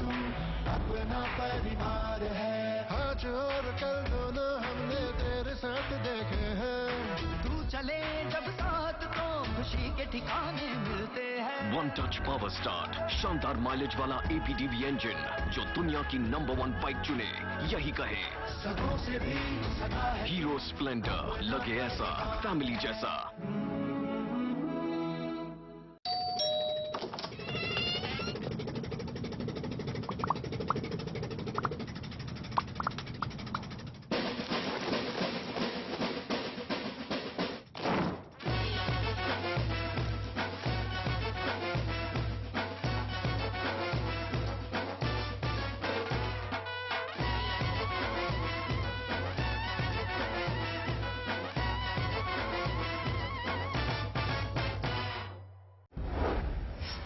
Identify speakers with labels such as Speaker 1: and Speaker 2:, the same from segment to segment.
Speaker 1: तू अपना परिवार है।
Speaker 2: आज और कल दोनों हमने तेरे साथ देखे हैं।
Speaker 1: तू चले जब साथ तो खुशी के ठिकाने मिलते हैं।
Speaker 3: वन टच पावर स्टार्ट, शानदार माइलेज वाला APDV इंजन जो दुनिया की नंबर 1 बाइक चुने, यही कहे
Speaker 1: सगों से भी सगा है।
Speaker 3: हीरो स्प्लेंडर, लगे ऐसा फैमिली जैसा।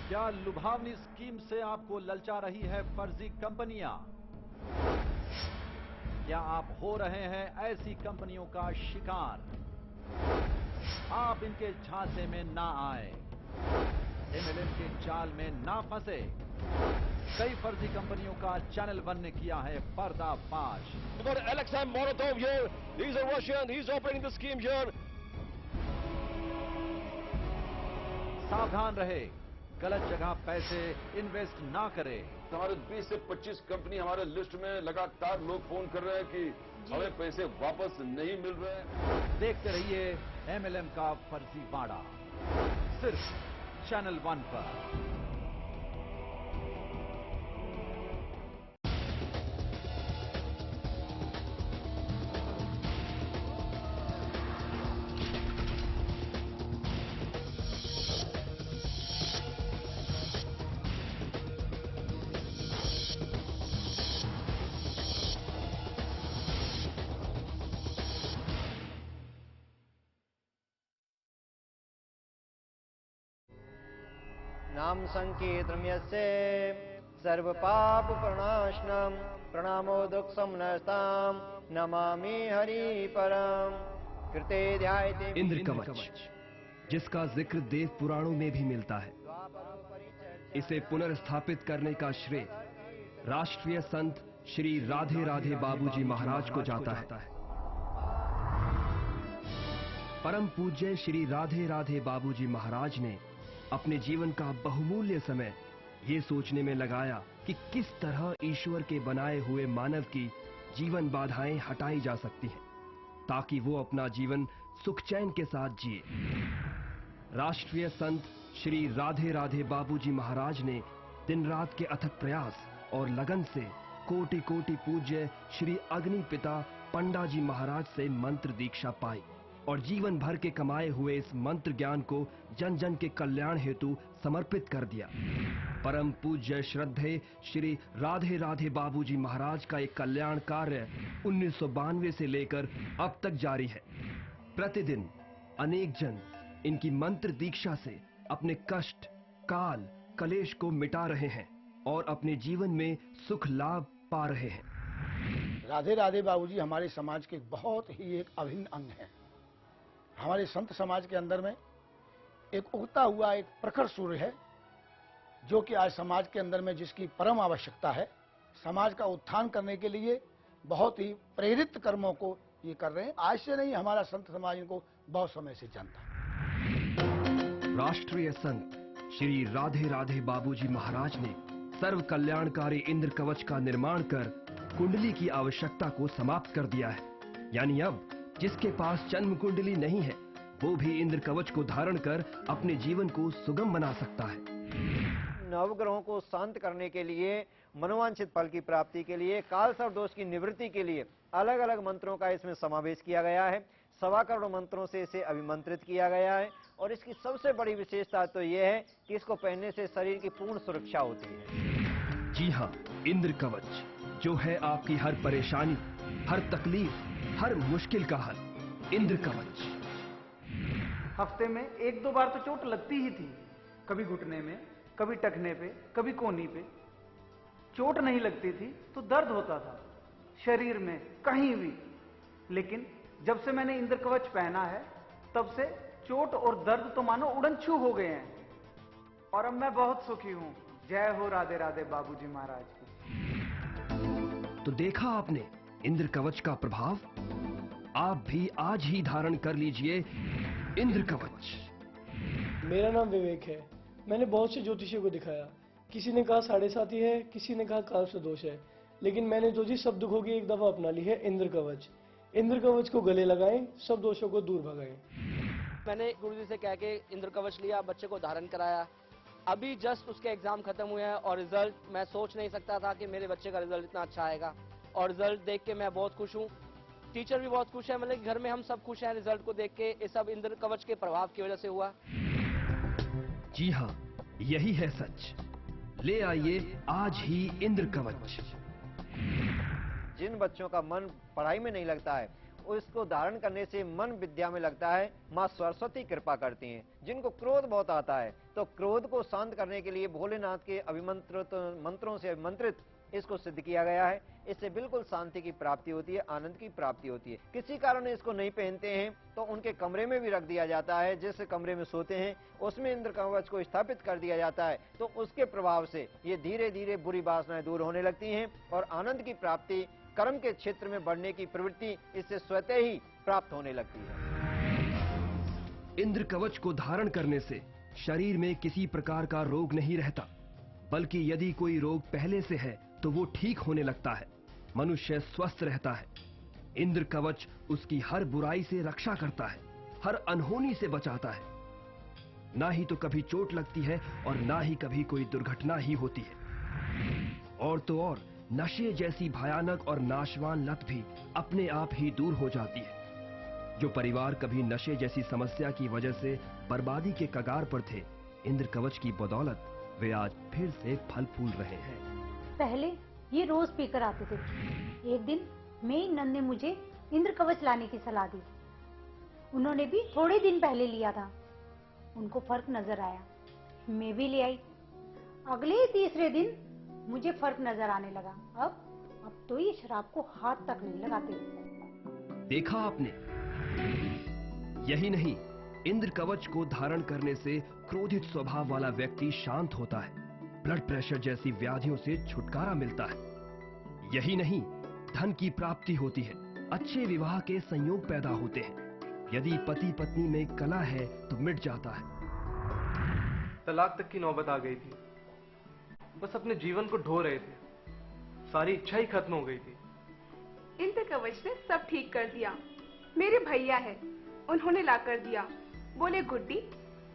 Speaker 4: क्या लुभावनी स्कीम से आपको ललचा रही है फर्जी कंपनियां? क्या आप हो रहे हैं ऐसी कंपनियों का शिकार? आप इनके झांसे में ना आए, MLM के जाल में ना फंसे। कई फर्जी कंपनियों का चैनल वन ने किया है पर्दाफाश।
Speaker 5: Alexei Morodov here. He's a Russian. He's operating the scheme here.
Speaker 4: सावधान रहे, गलत जगह पैसे इन्वेस्ट ना करें।
Speaker 5: हमारे 20 से 25 कंपनी हमारे लिस्ट में लगातार लोग फोन कर रहे हैं कि हमें पैसे वापस नहीं मिल रहे हैं।
Speaker 4: देखते रहिए MLM का फर्जीवाड़ा, सिर्फ चैनल वन पर।
Speaker 6: नाम संकीर्तनं यस्य सर्व पाप प्रणाशनम प्रणामो दुख समनस्ताम नमामि हरि परम कृते ध्यायते।
Speaker 7: इंद्र कवच, जिसका जिक्र देव पुराणों में भी मिलता है, इसे पुनर्स्थापित करने का श्रेय राष्ट्रीय संत श्री राधे राधे बाबूजी महाराज को जाता है। परम पूज्य श्री राधे राधे बाबूजी महाराज ने अपने जीवन का बहुमूल्य समय ये सोचने में लगाया कि किस तरह ईश्वर के बनाए हुए मानव की जीवन बाधाएं हटाई जा सकती हैं, ताकि वो अपना जीवन सुख चैन के साथ जिए। राष्ट्रीय संत श्री राधे राधे बाबूजी महाराज ने दिन रात के अथक प्रयास और लगन से कोटि कोटि पूज्य श्री अग्नि पिता पंडा जी महाराज से मंत्र दीक्षा पाई और जीवन भर के कमाए हुए इस मंत्र ज्ञान को जन जन के कल्याण हेतु समर्पित कर दिया। परम पूज्य श्रद्धेय श्री राधे राधे बाबूजी महाराज का एक कल्याण कार्य 1992 से लेकर अब तक जारी है। प्रतिदिन अनेक जन इनकी मंत्र दीक्षा से अपने कष्ट, काल, कलेश को मिटा रहे हैं और अपने जीवन में सुख लाभ पा रहे हैं।
Speaker 8: राधे राधे बाबूजी हमारे समाज के बहुत ही एक अभिन्न अंग है। हमारे संत समाज के अंदर में एक उगता हुआ एक प्रखर सूर्य है, जो कि आज समाज के अंदर में जिसकी परम आवश्यकता है। समाज का उत्थान करने के लिए बहुत ही प्रेरित कर्मों को ये कर रहे हैं। आज से नहीं, हमारा संत समाज इनको बहुत समय से जानता है।
Speaker 7: राष्ट्रीय संत श्री राधे राधे बाबूजी महाराज ने सर्व कल्याणकारी इंद्र कवच का निर्माण कर कुंडली की आवश्यकता को समाप्त कर दिया है। यानी अब जिसके पास जन्म कुंडली नहीं है, वो भी इंद्र कवच को धारण कर अपने जीवन को सुगम बना सकता है।
Speaker 6: नवग्रहों को शांत करने के लिए, मनोवांछित फल की प्राप्ति के लिए, काल सर्प दोष की निवृत्ति के लिए अलग अलग मंत्रों का इसमें समावेश किया गया है। 1.25 करोड़ मंत्रों से इसे अभिमंत्रित किया गया है और इसकी सबसे बड़ी विशेषता तो यह है कि इसको पहनने से शरीर की पूर्ण सुरक्षा होती है।
Speaker 7: जी हाँ, इंद्र कवच जो है आपकी हर परेशानी, हर तकलीफ, हर मुश्किल का हल। इंद्र कवच।
Speaker 9: हफ्ते में 1-2 बार तो चोट लगती ही थी, कभी घुटने में, कभी टखने पे, कभी कोहनी पे। चोट नहीं लगती थी तो दर्द होता था शरीर में कहीं भी, लेकिन जब से मैंने इंद्र कवच पहना है तब से चोट और दर्द तो मानो उड़न छू हो गए हैं और अब मैं बहुत सुखी हूं। जय हो राधे राधे बाबूजी महाराज की।
Speaker 7: तो देखा आपने इंद्र कवच का प्रभाव। आप भी आज ही धारण कर लीजिए इंद्र कवच।
Speaker 10: मेरा नाम विवेक है। मैंने बहुत से ज्योतिषियों को दिखाया। किसी ने कहा 7.5 ही है, किसी ने कहा काल दोष है, लेकिन मैंने ज्योतिष सब दुखों की एक दफा अपना ली है इंद्र कवच। इंद्र कवच को गले लगाएं, सब दोषों को दूर भगाएं।
Speaker 11: मैंने गुरुजी से कह के इंद्र कवच लिया, बच्चे को धारण कराया। अभी जस्ट उसके एग्जाम खत्म हुए हैं और रिजल्ट मैं सोच नहीं सकता था कि मेरे बच्चे का रिजल्ट इतना अच्छा आएगा, और रिजल्ट देख के मैं बहुत खुश हूँ। टीचर भी बहुत खुश है, मतलब घर में हम सब खुश हैं रिजल्ट को देख के। ये सब इंद्र कवच के प्रभाव की वजह से हुआ।
Speaker 7: जी हाँ, यही है सच। ले आइए आज ही इंद्र कवच।
Speaker 6: जिन बच्चों का मन पढ़ाई में नहीं लगता है, उसको धारण करने से मन विद्या में लगता है। माँ सरस्वती कृपा करती हैं। जिनको क्रोध बहुत आता है, तो क्रोध को शांत करने के लिए भोलेनाथ के अभिमंत्रित मंत्रों से अभिमंत्रित इसको सिद्ध किया गया है। इससे बिल्कुल शांति की प्राप्ति होती है, आनंद की प्राप्ति होती है। किसी कारण इसको नहीं पहनते हैं तो उनके कमरे में भी रख दिया जाता है। जिस कमरे में सोते हैं उसमें इंद्र कवच को स्थापित कर दिया जाता है, तो उसके प्रभाव से ये धीरे धीरे बुरी वासनाएं दूर होने लगती हैं और आनंद की प्राप्ति, कर्म के क्षेत्र में बढ़ने की प्रवृत्ति इससे स्वतः ही प्राप्त होने लगती है।
Speaker 7: इंद्र कवच को धारण करने से शरीर में किसी प्रकार का रोग नहीं रहता, बल्कि यदि कोई रोग पहले से है तो वो ठीक होने लगता है। मनुष्य स्वस्थ रहता है। इंद्र कवच उसकी हर बुराई से रक्षा करता है, हर अनहोनी से बचाता है। ना ही तो कभी चोट लगती है और ना ही कभी कोई दुर्घटना ही होती है। और तो और नशे जैसी भयानक और नाशवान लत भी अपने आप ही दूर हो जाती है। जो परिवार कभी नशे जैसी समस्या की वजह से बर्बादी के कगार पर थे, इंद्र कवच की बदौलत वे आज फिर से फल फूल रहे हैं।
Speaker 12: पहले ये रोज पीकर आते थे। एक दिन मेरी नंद ने मुझे इंद्र कवच लाने की सलाह दी। उन्होंने भी थोड़े दिन पहले लिया था। उनको फर्क नजर आया, मैं भी ले आई। अगले ही तीसरे दिन मुझे फर्क नजर आने लगा। अब तो ये शराब को हाथ तक नहीं लगाते।
Speaker 7: देखा आपने? यही नहीं, इंद्र कवच को धारण करने से क्रोधित स्वभाव वाला व्यक्ति शांत होता है, ब्लड प्रेशर जैसी व्याधियों से छुटकारा मिलता है। यही नहीं, धन की प्राप्ति होती है, अच्छे विवाह के संयोग पैदा होते हैं। यदि पति पत्नी में कलह है तो मिट जाता है।
Speaker 10: तलाक तक की नौबत आ गई थी। बस अपने जीवन को ढो रहे थे, सारी इच्छा ही खत्म हो गई थी।
Speaker 13: इंद्र कवच ने सब ठीक कर दिया। मेरे भैया है, उन्होंने ला कर दिया। बोले गुड्डी,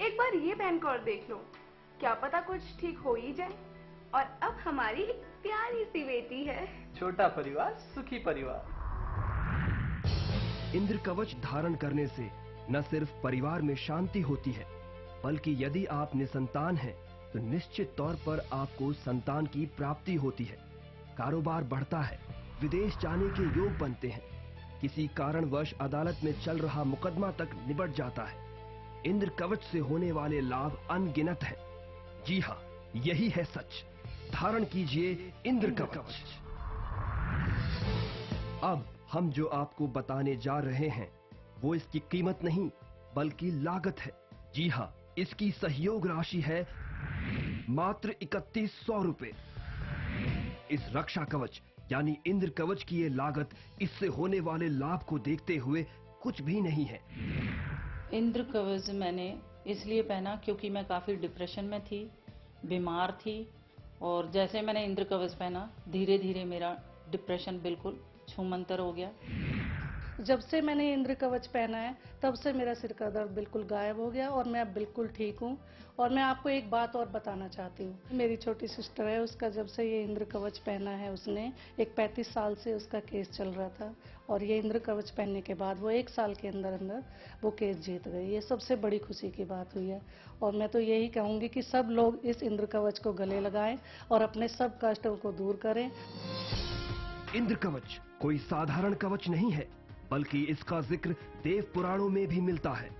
Speaker 13: एक बार ये पहन कर देख लो, क्या पता कुछ ठीक हो ही जाए। और अब हमारी एक प्यारी सी बेटी है।
Speaker 10: छोटा परिवार सुखी परिवार।
Speaker 7: इंद्र कवच धारण करने से न सिर्फ परिवार में शांति होती है, बल्कि यदि आप निसंतान हैं तो निश्चित तौर पर आपको संतान की प्राप्ति होती है। कारोबार बढ़ता है, विदेश जाने के योग बनते हैं, किसी कारणवश अदालत में चल रहा मुकदमा तक निबट जाता है। इंद्र कवच से होने वाले लाभ अनगिनत हैं। जी हाँ, यही है सच। धारण कीजिए इंद्र कवच। अब हम जो आपको बताने जा रहे हैं वो इसकी कीमत नहीं बल्कि लागत है। जी हाँ, इसकी सहयोग राशि है मात्र 3100 रुपए। इस रक्षा कवच यानी इंद्र कवच की ये लागत इससे होने वाले लाभ को देखते हुए कुछ भी नहीं है।
Speaker 14: इंद्र कवच मैंने इसलिए पहना क्योंकि मैं काफी डिप्रेशन में थी, बीमार थी, और जैसे मैंने इंद्र कवच पहना धीरे धीरे मेरा डिप्रेशन बिल्कुल छूमंतर हो गया।
Speaker 15: जब से मैंने इंद्र कवच पहना है तब से मेरा सिर का दर्द बिल्कुल गायब हो गया और मैं अब बिल्कुल ठीक हूँ। और मैं आपको एक बात और बताना चाहती हूँ। मेरी छोटी सिस्टर है, उसका जब से ये इंद्र कवच पहना है, उसने एक 35 साल से उसका केस चल रहा था, और ये इंद्र कवच पहनने के बाद वो 1 साल के अंदर अंदर वो केस जीत गई। ये सबसे बड़ी खुशी की बात हुई है। और मैं तो यही कहूँगी कि सब लोग इस इंद्र कवच को गले लगाएं और अपने सब कष्टों को दूर करें।
Speaker 7: इंद्र कवच कोई साधारण कवच नहीं है, बल्कि इसका जिक्र देव पुराणों में भी मिलता है।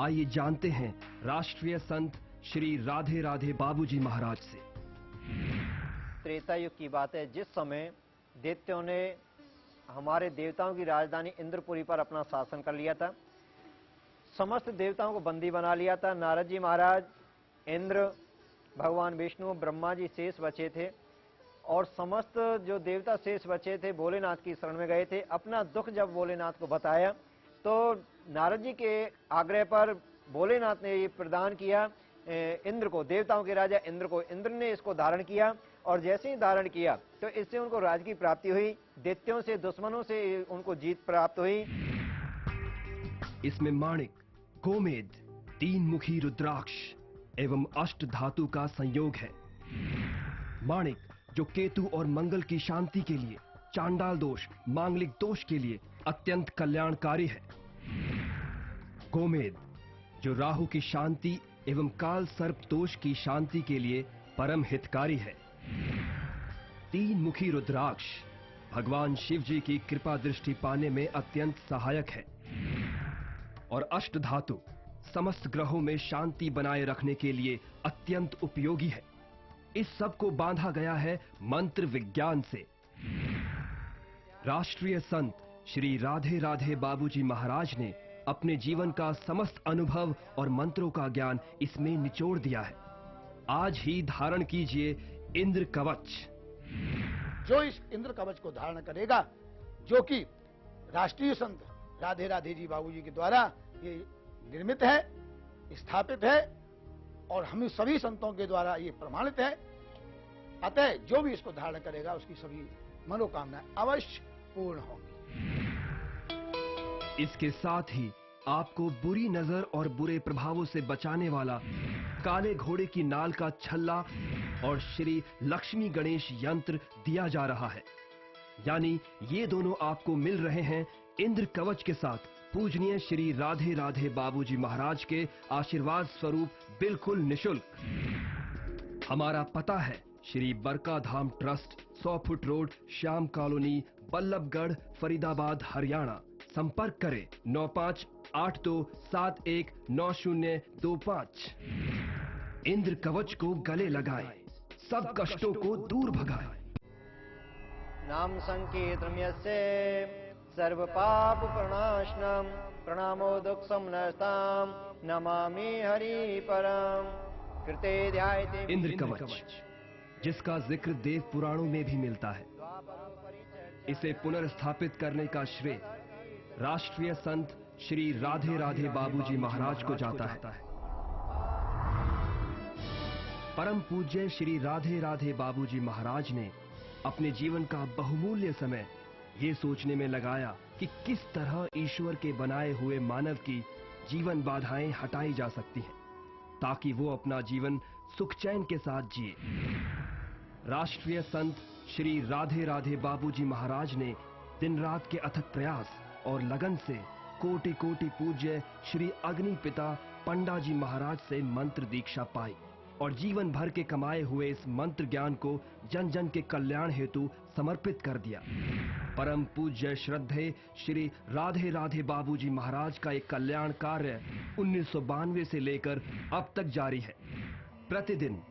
Speaker 7: आइए जानते हैं राष्ट्रीय संत श्री राधे राधे बाबूजी महाराज से।
Speaker 6: त्रेता युग की बात है, जिस समय दैत्यों ने हमारे देवताओं की राजधानी इंद्रपुरी पर अपना शासन कर लिया था, समस्त देवताओं को बंदी बना लिया था। नारद जी महाराज, इंद्र, भगवान विष्णु, ब्रह्मा जी शेष बचे थे और समस्त जो देवता शेष बचे थे भोलेनाथ की शरण में गए थे। अपना दुख जब भोलेनाथ को बताया तो नारद जी के आग्रह पर भोलेनाथ ने ये प्रदान किया इंद्र को, देवताओं के राजा इंद्र को। इंद्र ने इसको धारण किया और जैसे ही धारण किया तो इससे उनको राज की प्राप्ति हुई, दैत्यों से, दुश्मनों से उनको जीत प्राप्त हुई।
Speaker 7: इसमें माणिक, गोमेद, 3 मुखी रुद्राक्ष एवं अष्ट धातु का संयोग है। माणिक जो केतु और मंगल की शांति के लिए, चांडाल दोष, मांगलिक दोष के लिए अत्यंत कल्याणकारी है। गोमेद जो राहु की शांति एवं काल सर्प दोष की शांति के लिए परम हितकारी है। 3 मुखी रुद्राक्ष भगवान शिव जी की कृपा दृष्टि पाने में अत्यंत सहायक है। और अष्ट धातु समस्त ग्रहों में शांति बनाए रखने के लिए अत्यंत उपयोगी है। इस सब को बांधा गया है मंत्र विज्ञान से। राष्ट्रीय संत श्री राधे राधे बाबूजी महाराज ने अपने जीवन का समस्त अनुभव और मंत्रों का ज्ञान इसमें निचोड़ दिया है। आज ही धारण कीजिए इंद्र कवच।
Speaker 8: जो इस इंद्र कवच को धारण करेगा, जो कि राष्ट्रीय संत राधे राधे जी बाबूजी के द्वारा ये निर्मित है, स्थापित है और हम सभी संतों के द्वारा ये प्रमाणित है, अतः जो भी इसको धारण करेगा उसकी सभी मनोकामनाएं अवश्य पूर्ण होंगी।
Speaker 7: इसके साथ ही आपको बुरी नजर और बुरे प्रभावों से बचाने वाला काले घोड़े की नाल का छल्ला और श्री लक्ष्मी गणेश यंत्र दिया जा रहा है। यानी ये दोनों आपको मिल रहे हैं इंद्र कवच के साथ पूजनीय श्री राधे राधे बाबूजी महाराज के आशीर्वाद स्वरूप बिल्कुल निशुल्क। हमारा पता है Shri Barka Dham trust, 100 foot road, Shyam colony, Ballabhgarh, Faridabad, Haryana. संपर्क करें 9582719025। इंद्र कवच को गले लगाएं, सब कष्टों को दूर भगाएं।
Speaker 6: नाम संकीर्तनम् यस्य सर्व पाप प्रणाशनम प्रणामो दुख समनस्ताम नमामि हरि परम। कृते ध्यायते
Speaker 7: इंद्र कवच जिसका जिक्र देव पुराणों में भी मिलता है, इसे पुनर्स्थापित करने का श्रेय राष्ट्रीय संत श्री राधे राधे बाबूजी महाराज को जाता है। परम पूज्य श्री राधे राधे बाबूजी महाराज ने अपने जीवन का बहुमूल्य समय ये सोचने में लगाया कि किस तरह ईश्वर के बनाए हुए मानव की जीवन बाधाएं हटाई जा सकती हैं, ताकि वो अपना जीवन सुख चैन के साथ जिए। राष्ट्रीय संत श्री राधे राधे बाबूजी महाराज ने दिन रात के अथक प्रयास और लगन से कोटि कोटि पूज्य श्री अग्नि पिता पंडा जी महाराज से मंत्र दीक्षा पाई और जीवन भर के कमाए हुए इस मंत्र ज्ञान को जन जन के कल्याण हेतु समर्पित कर दिया। परम पूज्य श्रद्धेय श्री राधे राधे बाबूजी महाराज का एक कल्याण कार्य 1992 से लेकर अब तक जारी है। प्रतिदिन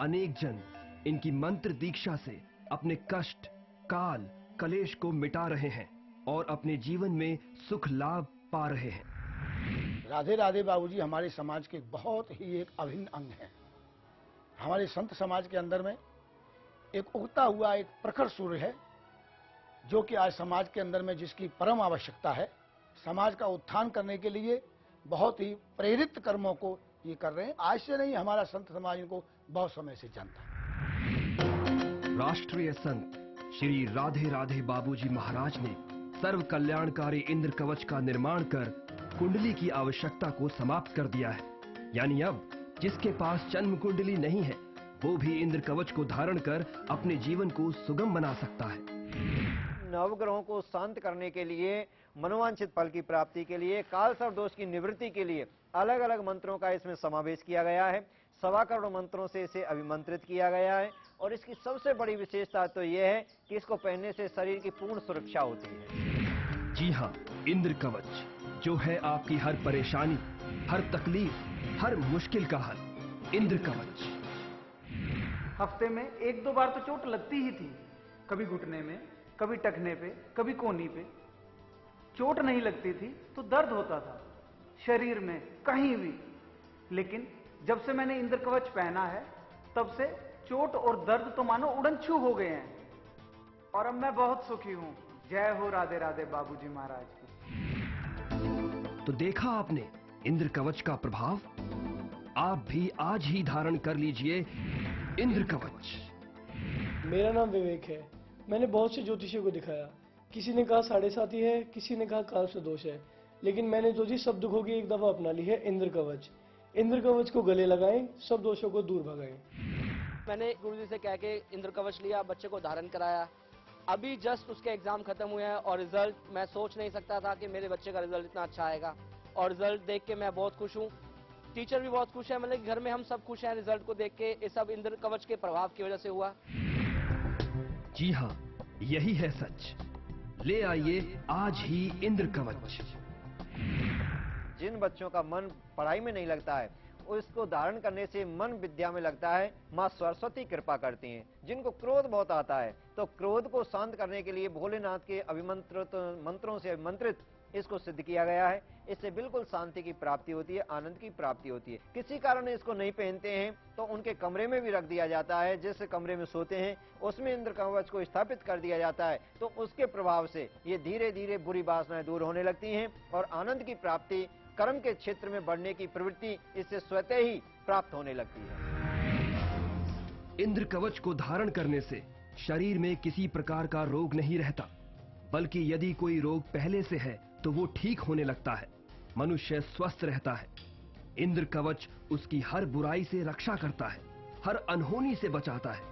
Speaker 7: अनेक जन इनकी मंत्र दीक्षा से अपने कष्ट, काल, कलेश को मिटा रहे हैं और अपने जीवन में सुख लाभ पा रहे हैं।
Speaker 8: राधे राधे बाबूजी हमारे समाज के बहुत ही एक अभिन्न अंग है। हमारे संत समाज के अंदर में एक उगता हुआ एक प्रखर सूर्य है, जो कि आज समाज के अंदर में जिसकी परम आवश्यकता है। समाज का उत्थान करने के लिए बहुत ही प्रेरित कर्मों को ये कर रहे हैं। आज से नहीं, हमारा संत समाज इनको बहुत समय से जानता है।
Speaker 7: राष्ट्रीय संत श्री राधे राधे बाबूजी महाराज ने सर्व कल्याणकारी इंद्र कवच का निर्माण कर कुंडली की आवश्यकता को समाप्त कर दिया है। यानी अब जिसके पास जन्म कुंडली नहीं है, वो भी इंद्र कवच को धारण कर अपने जीवन को सुगम बना सकता है।
Speaker 6: नवग्रहों को शांत करने के लिए, मनोवांछित फल की प्राप्ति के लिए, काल सर्प दोष की निवृत्ति के लिए अलग अलग मंत्रों का इसमें समावेश किया गया है। 1.25 करोड़ मंत्रों से इसे अभिमंत्रित किया गया है और इसकी सबसे बड़ी विशेषता तो यह है कि इसको पहनने से शरीर की पूर्ण सुरक्षा होती है।
Speaker 7: जी हाँ, इंद्र कवच जो है आपकी हर परेशानी, हर तकलीफ, हर मुश्किल का हल। इंद्र कवच।
Speaker 9: हफ्ते में 1-2 बार तो चोट लगती ही थी, कभी घुटने में, कभी टखने पे, कभी कोहनी पे। चोट नहीं लगती थी तो दर्द होता था शरीर में कहीं भी, लेकिन जब से मैंने इंद्र कवच पहना है तब से चोट और दर्द तो मानो उड़नछू हो गए हैं और अब मैं बहुत सुखी हूं। जय हो राधे राधे बाबूजी महाराज की।
Speaker 7: तो देखा आपने इंद्र कवच का प्रभाव। आप भी आज ही धारण कर लीजिए इंद्र कवच।
Speaker 10: मेरा नाम विवेक है। मैंने बहुत से ज्योतिषियों को दिखाया। किसी ने कहा 7.5 है, किसी ने कहा काल दोष है, लेकिन मैंने ज्योतिष सब दुखों की एक दफा अपना ली है इंद्र कवच। इंद्र कवच को गले लगाएं, सब दोषों को दूर भगाएं।
Speaker 11: मैंने गुरुजी से कह के इंद्र कवच लिया, बच्चे को धारण कराया। अभी जस्ट उसके एग्जाम खत्म हुए हैं और रिजल्ट मैं सोच नहीं सकता था कि मेरे बच्चे का रिजल्ट इतना अच्छा आएगा। और रिजल्ट देख के मैं बहुत खुश हूँ, टीचर भी बहुत खुश है, मतलब घर में हम सब खुश हैं रिजल्ट को देख के। ये सब इंद्र कवच के प्रभाव की वजह से हुआ।
Speaker 7: जी हाँ, यही है सच। ले आइए आज ही इंद्र कवच।
Speaker 6: जिन बच्चों का मन पढ़ाई में नहीं लगता है, उसको धारण करने से मन विद्या में लगता है। माँ सरस्वती कृपा करती हैं। जिनको क्रोध बहुत आता है, तो क्रोध को शांत करने के लिए भोलेनाथ के अभिमंत्रित मंत्रों से अभिमंत्रित इसको सिद्ध किया गया है। इससे बिल्कुल शांति की प्राप्ति होती है, आनंद की प्राप्ति होती है। किसी कारण इसको नहीं पहनते हैं तो उनके कमरे में भी रख दिया जाता है। जिस कमरे में सोते हैं उसमें इंद्र कवच को स्थापित कर दिया जाता है, तो उसके प्रभाव से ये धीरे धीरे बुरी वासनाएं दूर होने लगती हैं और आनंद की प्राप्ति, कर्म के क्षेत्र में बढ़ने की प्रवृत्ति इससे स्वतः ही प्राप्त होने लगती है।
Speaker 7: इंद्र कवच को धारण करने से शरीर में किसी प्रकार का रोग नहीं रहता, बल्कि यदि कोई रोग पहले से है तो वो ठीक होने लगता है। मनुष्य स्वस्थ रहता है। इंद्र कवच उसकी हर बुराई से रक्षा करता है, हर अनहोनी से बचाता है।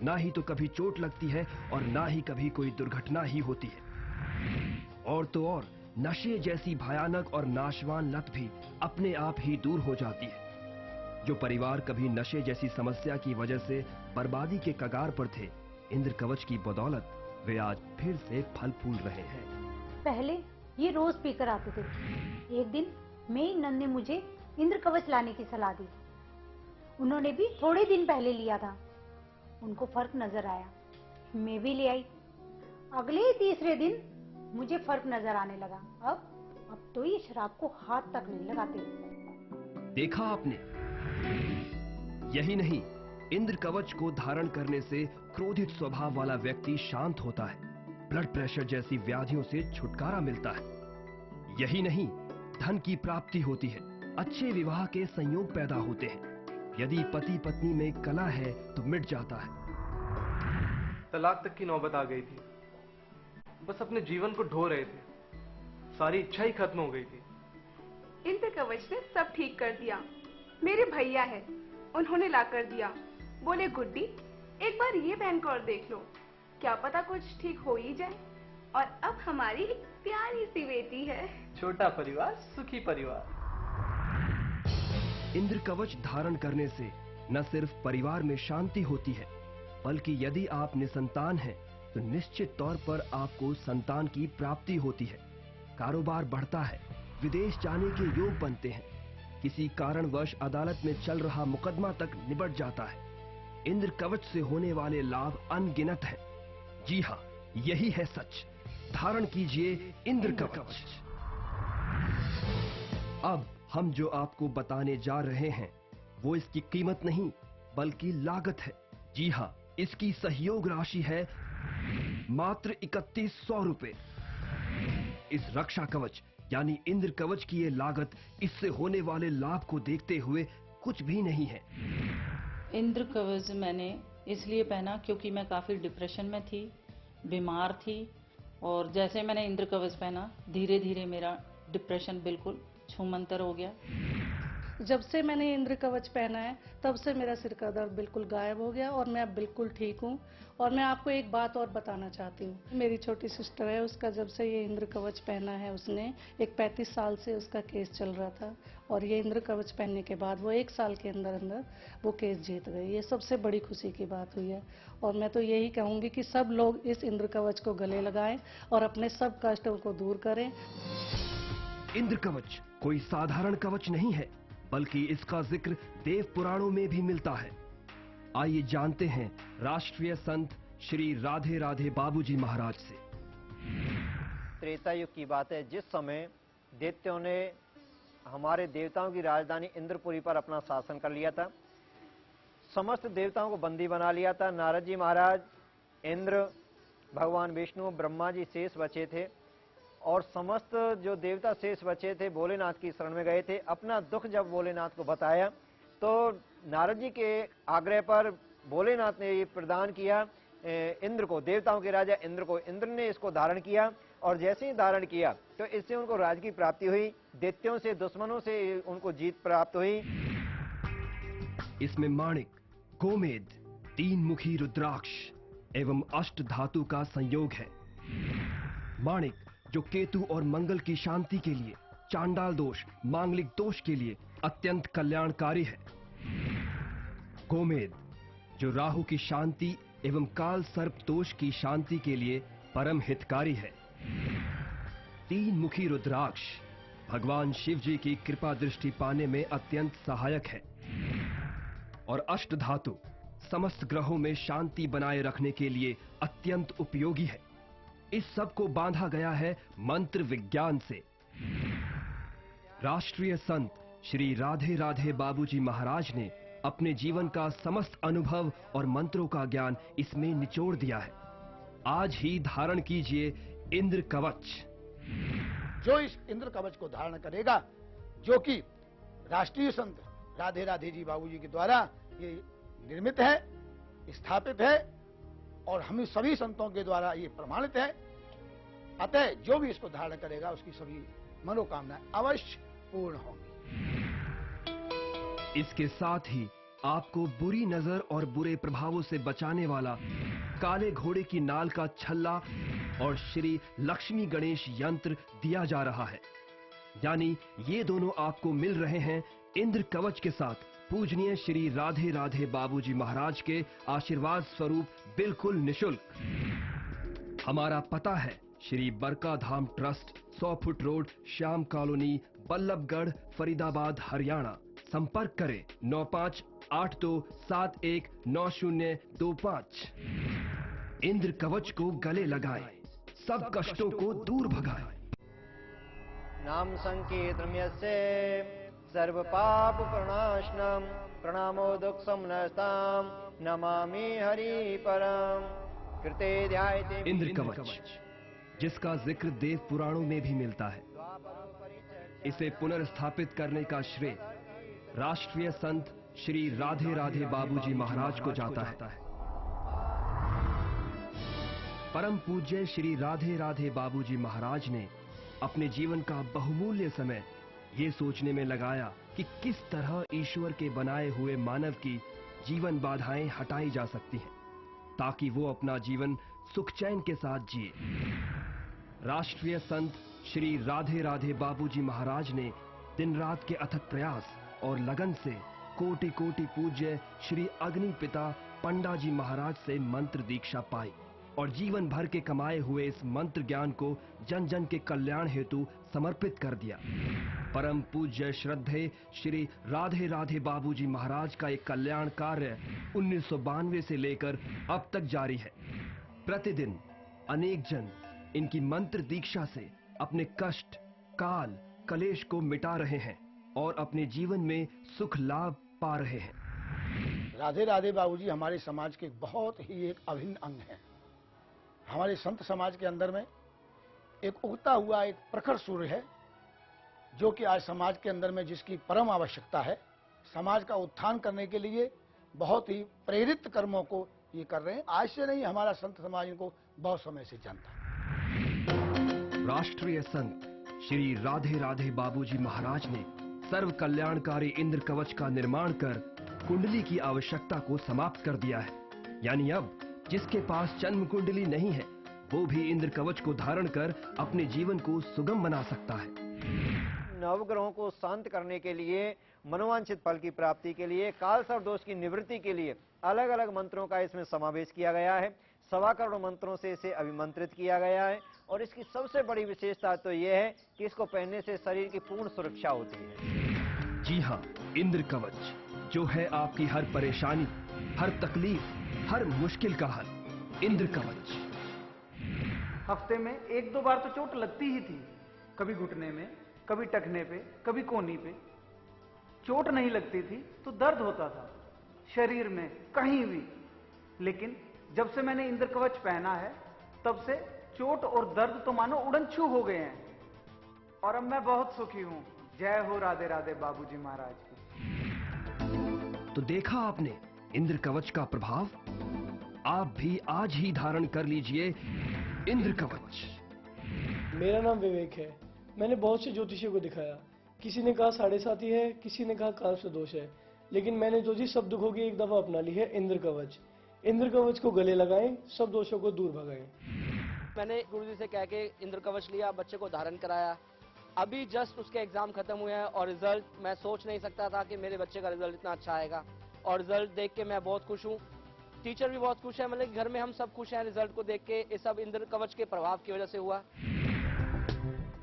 Speaker 7: ना ही तो कभी चोट लगती है और ना ही कभी कोई दुर्घटना ही होती है। और तो और नशे जैसी भयानक और नाशवान लत भी अपने आप ही दूर हो जाती है। जो परिवार कभी नशे जैसी समस्या की वजह से बर्बादी के कगार पर थे, इंद्र कवच की बदौलत वे आज फिर से फल फूल रहे हैं।
Speaker 12: पहले ये रोज पीकर आते थे। एक दिन मेरी नंद ने मुझे इंद्र कवच लाने की सलाह दी। उन्होंने भी थोड़े दिन पहले लिया था। उनको फर्क नजर आया, मैं भी ले आई। अगले ही तीसरे दिन मुझे फर्क नजर आने लगा। अब तो ये शराब को हाथ तक नहीं लगाते।
Speaker 7: देखा आपने, यही नहीं, इंद्र कवच को धारण करने से क्रोधित स्वभाव वाला व्यक्ति शांत होता है, ब्लड प्रेशर जैसी व्याधियों से छुटकारा मिलता है। यही नहीं, धन की प्राप्ति होती है, अच्छे विवाह के संयोग पैदा होते हैं। यदि पति पत्नी में कलह है तो मिट जाता है।
Speaker 16: तलाक तक की नौबत आ गई थी। बस अपने जीवन को ढो रहे थे, सारी इच्छा ही खत्म हो गई थी।
Speaker 13: इंद्र कवच ने सब ठीक कर दिया। मेरे भैया है, उन्होंने ला कर दिया। बोले गुड्डी, एक बार ये पहन कर देख लो, क्या पता कुछ ठीक हो ही जाए। और अब हमारी एक प्यारी सी बेटी है।
Speaker 16: छोटा परिवार सुखी परिवार।
Speaker 7: इंद्र कवच धारण करने से न सिर्फ परिवार में शांति होती है, बल्कि यदि आप निसंतान हैं तो निश्चित तौर पर आपको संतान की प्राप्ति होती है। कारोबार बढ़ता है, विदेश जाने के योग बनते हैं, किसी कारणवश अदालत में चल रहा मुकदमा तक निबट जाता है। इंद्र कवच से होने वाले लाभ अनगिनत हैं। जी हाँ, यही है सच। धारण कीजिए इंद्र कवच। अब हम जो आपको बताने जा रहे हैं वो इसकी कीमत नहीं बल्कि लागत है। जी हाँ, इसकी सहयोग राशि है मात्र 3100 रुपए। इस रक्षा कवच यानी इंद्र कवच की ये लागत इससे होने वाले लाभ को देखते हुए कुछ भी नहीं है।
Speaker 14: इंद्र कवच मैंने इसलिए पहना क्योंकि मैं काफ़ी डिप्रेशन में थी, बीमार थी, और जैसे मैंने इंद्र कवच पहना धीरे धीरे मेरा डिप्रेशन बिल्कुल छूमंतर हो गया।
Speaker 15: जब से मैंने इंद्र कवच पहना है तब से मेरा सिर का दर्द बिल्कुल गायब हो गया और मैं अब बिल्कुल ठीक हूँ। और मैं आपको एक बात और बताना चाहती हूँ। मेरी छोटी सिस्टर है, उसका जब से ये इंद्र कवच पहना है, उसने एक 35 साल से उसका केस चल रहा था और ये इंद्र कवच पहनने के बाद वो 1 साल के अंदर अंदर वो केस जीत गई। ये सबसे बड़ी खुशी की बात हुई है। और मैं तो यही कहूँगी कि सब लोग इस इंद्र कवच को गले लगाएं और अपने सब कष्टों को दूर करें।
Speaker 7: इंद्र कवच कोई साधारण कवच नहीं है, बल्कि इसका जिक्र देव पुराणों में भी मिलता है। आइए जानते हैं राष्ट्रीय संत श्री राधे राधे बाबूजी महाराज से।
Speaker 6: त्रेता युग की बात है, जिस समय दैत्यों ने हमारे देवताओं की राजधानी इंद्रपुरी पर अपना शासन कर लिया था। समस्त देवताओं को बंदी बना लिया था। नारद जी महाराज, इंद्र, भगवान विष्णु, ब्रह्मा जी शेष बचे थे और समस्त जो देवता शेष बचे थे भोलेनाथ की शरण में गए थे। अपना दुख जब भोलेनाथ को बताया तो नारद जी के आग्रह पर भोलेनाथ ने ये प्रदान किया इंद्र को, देवताओं के राजा इंद्र को। इंद्र ने इसको धारण किया और जैसे ही धारण किया तो इससे उनको राज की प्राप्ति हुई, दैत्यों से, दुश्मनों से उनको जीत प्राप्त हुई।
Speaker 7: इसमें माणिक, गोमेद, 3 मुखी रुद्राक्ष एवं अष्ट धातु का संयोग है। माणिक जो केतु और मंगल की शांति के लिए, चांडाल दोष, मांगलिक दोष के लिए अत्यंत कल्याणकारी है। गोमेद जो राहु की शांति एवं काल सर्प दोष की शांति के लिए परम हितकारी है। 3 मुखी रुद्राक्ष भगवान शिव जी की कृपा दृष्टि पाने में अत्यंत सहायक है। और अष्ट धातु समस्त ग्रहों में शांति बनाए रखने के लिए अत्यंत उपयोगी है। इस सब को बांधा गया है मंत्र विज्ञान से। राष्ट्रीय संत श्री राधे राधे बाबूजी महाराज ने अपने जीवन का समस्त अनुभव और मंत्रों का ज्ञान इसमें निचोड़ दिया है। आज ही धारण कीजिए इंद्र कवच।
Speaker 8: जो इस इंद्र कवच को धारण करेगा, जो कि राष्ट्रीय संत राधे राधे जी बाबूजी के द्वारा ये निर्मित है, स्थापित है और हम सभी संतों के द्वारा ये प्रमाणित है, अतः जो भी इसको धारण करेगा उसकी सभी मनोकामनाएं अवश्य पूर्ण होंगी।
Speaker 7: इसके साथ ही आपको बुरी नजर और बुरे प्रभावों से बचाने वाला काले घोड़े की नाल का छल्ला और श्री लक्ष्मी गणेश यंत्र दिया जा रहा है। यानी ये दोनों आपको मिल रहे हैं इंद्र कवच के साथ पूजनीय श्री राधे राधे बाबूजी महाराज के आशीर्वाद स्वरूप बिल्कुल निशुल्क। हमारा पता है Shri Barka Dham trust, 100 foot road, Shyam colony, Ballabhgarh, Faridabad, Haryana. संपर्क करें 9582719025। इंद्र कवच को गले लगाएं, सब कष्टों को दूर भगाएं।
Speaker 6: नाम संकीर्तनम् यस्य सर्व पाप प्रणाशनम प्रणामो दुख समनस्ताम नमामि हरि परम। कृते ध्यायते
Speaker 7: इंद्र कवच जिसका जिक्र देव पुराणों में भी मिलता है, इसे पुनर्स्थापित करने का श्रेय राष्ट्रीय संत श्री राधे राधे बाबूजी महाराज को जाता है। परम पूज्य श्री राधे राधे बाबूजी महाराज ने अपने जीवन का बहुमूल्य समय ये सोचने में लगाया कि किस तरह ईश्वर के बनाए हुए मानव की जीवन बाधाएं हटाई जा सकती हैं ताकि वो अपना जीवन सुख चैन के साथ जिए। राष्ट्रीय संत श्री राधे राधे बाबूजी महाराज ने दिन रात के अथक प्रयास और लगन से कोटि कोटि पूज्य श्री अग्नि पिता पंडा जी महाराज से मंत्र दीक्षा पाई और जीवन भर के कमाए हुए इस मंत्र ज्ञान को जन जन के कल्याण हेतु समर्पित कर दिया। परम पूज्य श्रद्धेय श्री राधे राधे बाबूजी महाराज का एक कल्याण कार्य 1992 से लेकर अब तक जारी है। प्रतिदिन अनेक जन इनकी मंत्र दीक्षा से अपने कष्ट, काल, कलेश को मिटा रहे हैं और अपने जीवन में सुख लाभ पा रहे हैं।
Speaker 8: राधे राधे बाबूजी हमारे समाज के बहुत ही एक अभिन्न अंग है। हमारे संत समाज के अंदर में एक उगता हुआ एक प्रखर सूर्य है, जो कि आज समाज के अंदर में जिसकी परम आवश्यकता है। समाज का उत्थान करने के लिए बहुत ही प्रेरित कर्मों को ये कर रहे हैं। आज से नहीं, हमारा संत समाज इनको बहुत समय से जानता है।
Speaker 7: राष्ट्रीय संत श्री राधे राधे बाबूजी महाराज ने सर्व कल्याणकारी इंद्र कवच का निर्माण कर कुंडली की आवश्यकता को समाप्त कर दिया है। यानी अब जिसके पास जन्म कुंडली नहीं है वो भी इंद्र कवच को धारण कर अपने जीवन को सुगम बना सकता है।
Speaker 6: नवग्रहों को शांत करने के लिए, मनोवांछित फल की प्राप्ति के लिए, काल सर्प दोष की निवृत्ति के लिए अलग अलग मंत्रों का इसमें समावेश किया गया है। 1.25 करोड़ मंत्रों से इसे अभिमंत्रित किया गया है और इसकी सबसे बड़ी विशेषता तो यह है कि इसको पहनने से शरीर की पूर्ण सुरक्षा होती है।
Speaker 7: जी हाँ, इंद्र कवच जो है आपकी हर परेशानी, हर तकलीफ, हर मुश्किल का हल। इंद्र कवच।
Speaker 9: हफ्ते में 1-2 बार तो चोट लगती ही थी, कभी घुटने में, कभी टखने पे, कभी कोहनी पे। चोट नहीं लगती थी तो दर्द होता था, शरीर में, कहीं भी। लेकिन जब से मैंने इंद्र कवच पहना है तब से चोट और दर्द तो मानो उड़न-छू हो गए हैं और अब मैं बहुत सुखी हूं। जय हो राधे राधे बाबूजी महाराज की।
Speaker 7: तो देखा आपने इंद्र कवच का प्रभाव। आप भी आज ही धारण कर लीजिए इंद्र कवच।
Speaker 10: मेरा नाम विवेक है। मैंने बहुत से ज्योतिषियों को दिखाया। किसी ने कहा 7.5 है, किसी ने कहा काल से दोष है, लेकिन मैंने जो जी सब दुखों की एक दफा अपना ली है इंद्र कवच। इंद्र कवच को गले लगाएं, सब दोषों को दूर भगाएं।
Speaker 11: मैंने गुरुजी से कह के इंद्र कवच लिया, बच्चे को धारण कराया। अभी जस्ट उसके एग्जाम खत्म हुए हैं और रिजल्ट मैं सोच नहीं सकता था कि मेरे बच्चे का रिजल्ट इतना अच्छा आएगा। और रिजल्ट देख के मैं बहुत खुश हूँ, टीचर भी बहुत खुश है, मतलब घर में हम सब खुश हैं रिजल्ट को देख के। ये सब इंद्र कवच के प्रभाव की वजह से हुआ।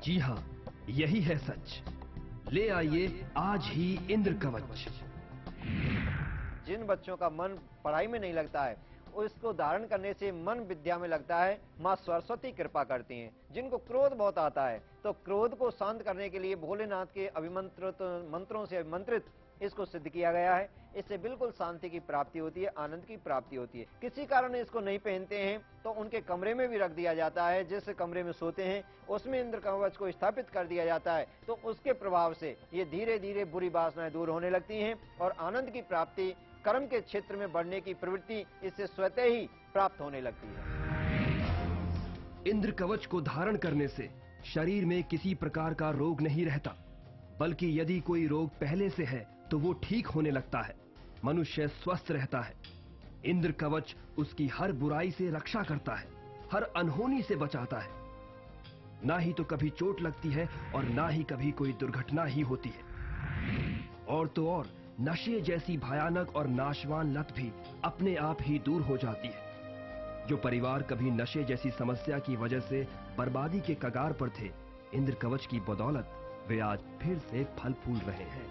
Speaker 7: जी हाँ, यही है सच। ले आइए आज ही इंद्र कवच।
Speaker 6: जिन बच्चों का मन पढ़ाई में नहीं लगता है, उसको धारण करने से मन विद्या में लगता है। माँ सरस्वती कृपा करती हैं। जिनको क्रोध बहुत आता है, तो क्रोध को शांत करने के लिए भोलेनाथ के अभिमंत्रित मंत्रों से अभिमंत्रित इसको सिद्ध किया गया है। इससे बिल्कुल शांति की प्राप्ति होती है, आनंद की प्राप्ति होती है। किसी कारण इसको नहीं पहनते हैं तो उनके कमरे में भी रख दिया जाता है। जिस कमरे में सोते हैं उसमें इंद्र कवच को स्थापित कर दिया जाता है, तो उसके प्रभाव से ये धीरे धीरे बुरी वासनाएं दूर होने लगती हैं और आनंद की प्राप्ति, कर्म के क्षेत्र में बढ़ने की प्रवृत्ति इससे स्वतः ही प्राप्त होने लगती है।
Speaker 7: इंद्र कवच को धारण करने से शरीर में किसी प्रकार का रोग नहीं रहता, बल्कि यदि कोई रोग पहले से है तो वो ठीक होने लगता है। मनुष्य स्वस्थ रहता है। इंद्र कवच उसकी हर बुराई से रक्षा करता है, हर अनहोनी से बचाता है। ना ही तो कभी चोट लगती है और ना ही कभी कोई दुर्घटना ही होती है। और तो और नशे जैसी भयानक और नाशवान लत भी अपने आप ही दूर हो जाती है। जो परिवार कभी नशे जैसी समस्या की वजह से बर्बादी के कगार पर थे, इंद्र कवच की बदौलत वे आज फिर से फल फूल रहे हैं।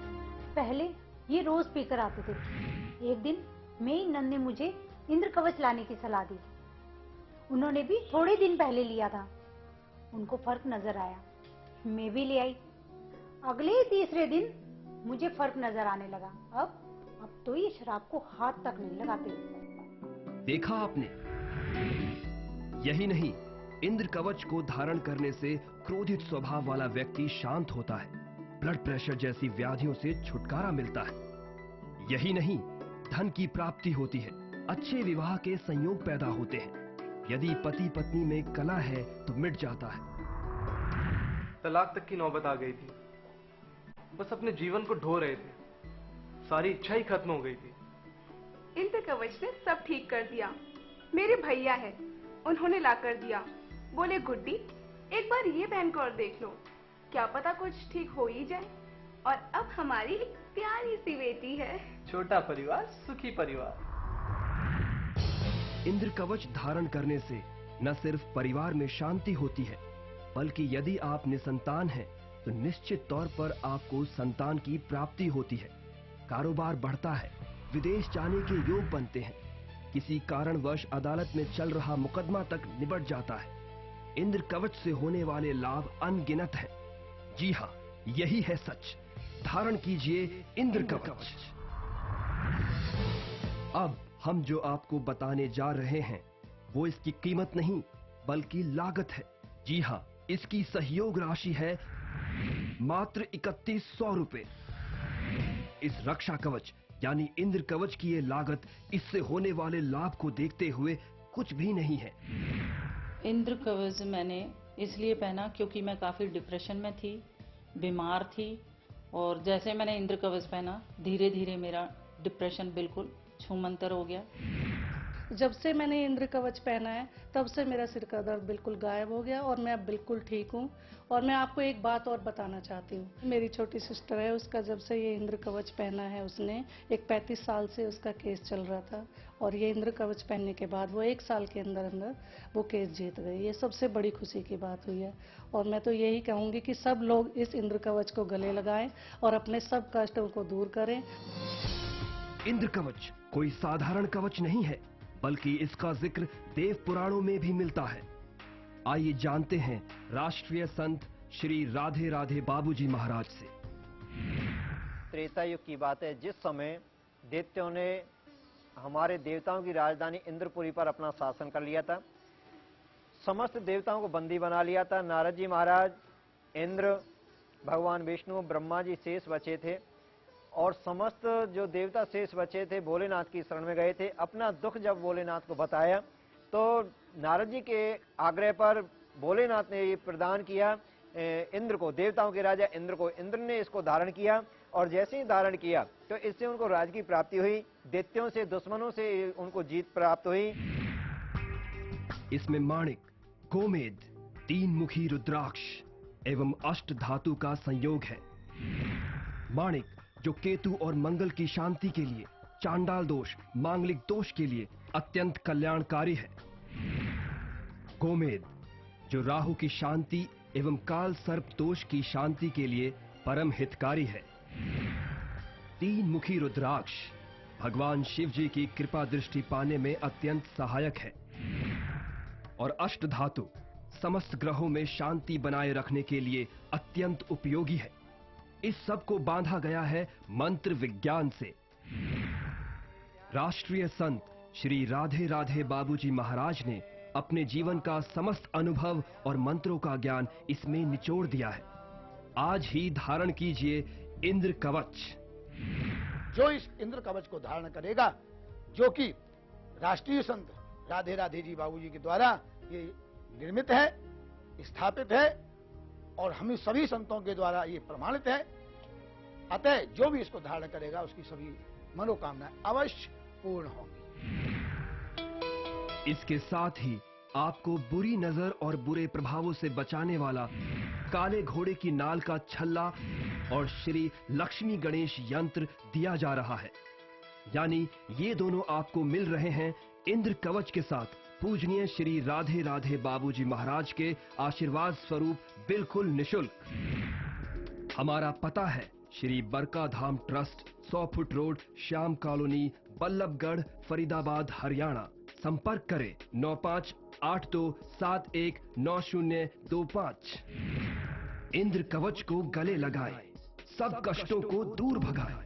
Speaker 12: पहले ये रोज पीकर आते थे। एक दिन मेरी नंद ने मुझे इंद्र कवच लाने की सलाह दी। उन्होंने भी थोड़े दिन पहले लिया था। उनको फर्क नजर आया, मैं भी ले आई। अगले ही तीसरे दिन मुझे फर्क नजर आने लगा। अब तो ये शराब को हाथ तक नहीं लगाते।
Speaker 7: देखा आपने, यही नहीं, इंद्र कवच को धारण करने से क्रोधित स्वभाव वाला व्यक्ति शांत होता है, ब्लड प्रेशर जैसी व्याधियों से छुटकारा मिलता है। यही नहीं, धन की प्राप्ति होती है, अच्छे विवाह के संयोग पैदा होते हैं। यदि पति पत्नी में कलह है तो मिट जाता है।
Speaker 16: तलाक तक की नौबत आ गई थी। बस अपने जीवन को ढो रहे थे, सारी इच्छा ही खत्म हो गई थी।
Speaker 13: इंद्र कवच ने सब ठीक कर दिया। मेरे भैया है, उन्होंने ला कर दिया। बोले गुड्डी, एक बार ये पहन कर देख लो, क्या पता कुछ ठीक हो ही जाए। और अब हमारी एक प्यारी सी बेटी है।
Speaker 16: छोटा परिवार सुखी परिवार।
Speaker 7: इंद्र कवच धारण करने से न सिर्फ परिवार में शांति होती है, बल्कि यदि आप निसंतान हैं तो निश्चित तौर पर आपको संतान की प्राप्ति होती है। कारोबार बढ़ता है, विदेश जाने के योग बनते हैं, किसी कारणवश अदालत में चल रहा मुकदमा तक निबट जाता है। इंद्र कवच से होने वाले लाभ अनगिनत हैं। जी हाँ, यही है सच। धारण कीजिए इंद्र कवच। अब हम जो आपको बताने जा रहे हैं वो इसकी कीमत नहीं बल्कि लागत है। जी हाँ, इसकी सहयोग राशि है मात्र 3100 रुपए। इस रक्षा कवच यानी इंद्र कवच की ये लागत इससे होने वाले लाभ को देखते हुए कुछ भी नहीं है।
Speaker 14: इंद्र कवच मैंने इसलिए पहना क्योंकि मैं काफ़ी डिप्रेशन में थी, बीमार थी, और जैसे मैंने इंद्र कवच पहना धीरे धीरे मेरा डिप्रेशन बिल्कुल छूमंतर हो गया।
Speaker 15: जब से मैंने इंद्र कवच पहना है तब से मेरा सिर का दर्द बिल्कुल गायब हो गया और मैं अब बिल्कुल ठीक हूँ। और मैं आपको एक बात और बताना चाहती हूँ। मेरी छोटी सिस्टर है, उसका जब से ये इंद्र कवच पहना है, उसने एक 35 साल से उसका केस चल रहा था और ये इंद्र कवच पहनने के बाद वो 1 साल के अंदर अंदर वो केस जीत गई। ये सबसे बड़ी खुशी की बात हुई है। और मैं तो यही कहूँगी कि सब लोग इस इंद्र कवच को गले लगाएं और अपने सब कष्टों को दूर करें।
Speaker 7: इंद्र कवच कोई साधारण कवच नहीं है, बल्कि इसका जिक्र देव पुराणों में भी मिलता है। आइए जानते हैं राष्ट्रीय संत श्री राधे राधे बाबूजी महाराज से।
Speaker 6: त्रेता युग की बात है, जिस समय दैत्यों ने हमारे देवताओं की राजधानी इंद्रपुरी पर अपना शासन कर लिया था। समस्त देवताओं को बंदी बना लिया था। नारद जी महाराज, इंद्र, भगवान विष्णु, ब्रह्मा जी शेष बचे थे और समस्त जो देवता शेष बचे थे भोलेनाथ की शरण में गए थे। अपना दुख जब भोलेनाथ को बताया तो नारद जी के आग्रह पर भोलेनाथ ने ये प्रदान किया इंद्र को, देवताओं के राजा इंद्र को। इंद्र ने इसको धारण किया और जैसे ही धारण किया तो इससे उनको राज की प्राप्ति हुई। दैत्यों से, दुश्मनों से उनको जीत प्राप्त हुई।
Speaker 7: इसमें माणिक, गोमेद, 3 मुखी रुद्राक्ष एवं अष्ट धातु का संयोग है। माणिक जो केतु और मंगल की शांति के लिए, चांडाल दोष, मांगलिक दोष के लिए अत्यंत कल्याणकारी है। गोमेद जो राहु की शांति एवं काल सर्प दोष की शांति के लिए परम हितकारी है। 3 मुखी रुद्राक्ष भगवान शिव जी की कृपा दृष्टि पाने में अत्यंत सहायक है। और अष्ट धातु समस्त ग्रहों में शांति बनाए रखने के लिए अत्यंत उपयोगी है। इस सब को बांधा गया है मंत्र विज्ञान से। राष्ट्रीय संत श्री राधे राधे बाबूजी महाराज ने अपने जीवन का समस्त अनुभव और मंत्रों का ज्ञान इसमें निचोड़ दिया है। आज ही धारण कीजिए इंद्र कवच।
Speaker 8: जो इस इंद्र कवच को धारण करेगा, जो कि राष्ट्रीय संत राधे राधे जी बाबूजी के द्वारा ये निर्मित है, स्थापित है और हम सभी संतों के द्वारा ये प्रमाणित है, अतः जो भी इसको धारण करेगा उसकी सभी मनोकामनाएं अवश्य पूर्ण होंगी।
Speaker 7: इसके साथ ही आपको बुरी नजर और बुरे प्रभावों से बचाने वाला काले घोड़े की नाल का छल्ला और श्री लक्ष्मी गणेश यंत्र दिया जा रहा है। यानी ये दोनों आपको मिल रहे हैं इंद्र कवच के साथ पूजनीय श्री राधे राधे बाबूजी महाराज के आशीर्वाद स्वरूप बिल्कुल निशुल्क। हमारा पता है Shri Barka Dham trust, 100 foot road, Shyam colony, Ballabhgarh, Faridabad, Haryana. संपर्क करें 9582719025। इंद्र कवच को गले लगाएं, सब कष्टों को दूर भगाएं।